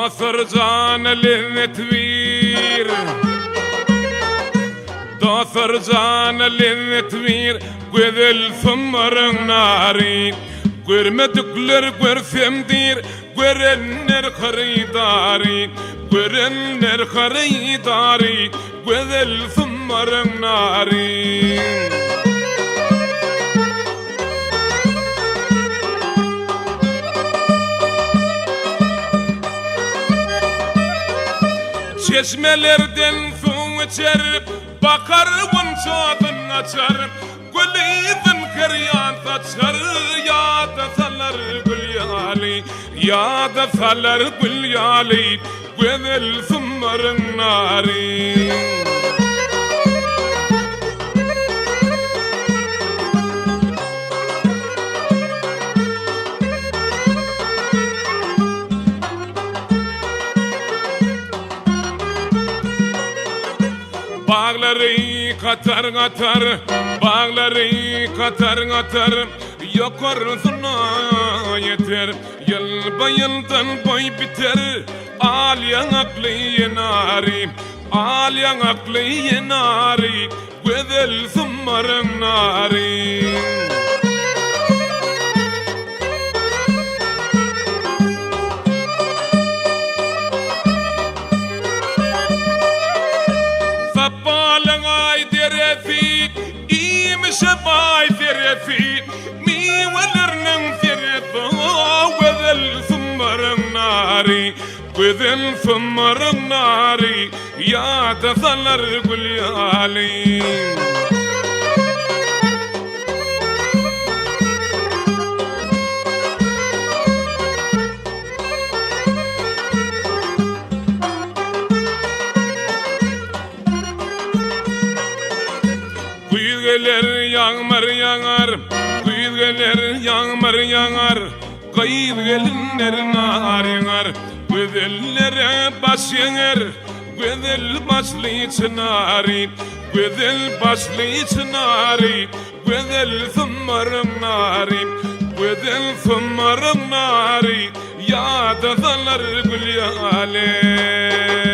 دوثر جان للتوير دوثر جان للتوير قذل ثمر ناري قرمت قلر قرثم دير قرنر خريداري قرنر خريداري قذل ثمر ناري çeşmelerden su içer bakar vunçadın açar gülüydün kıryan saçar ya da salar gül yali ya da salar gül yali güzel sımmarın nari Bağları katar katar, bağları katar katar, yukarısına yeter. Yıl bayıldan boy biter, alyan aklı yenari, alyan aklı yenari, güzel sımmarın nari. شباي ثرفي مي ولرنم ثرفا وذل ثمر الناري وذل ثمر الناري يا تثلر قل يالي Kuygeler yağmur yağar, kuygeler yağmur yağar, kuygelinler nar yağar, güzellere baş yağar, güzel başlı çınarı, güzel başlı çınarı, güzel sımmarım nari, güzel sımmarım nari, ya da zalar gül yale.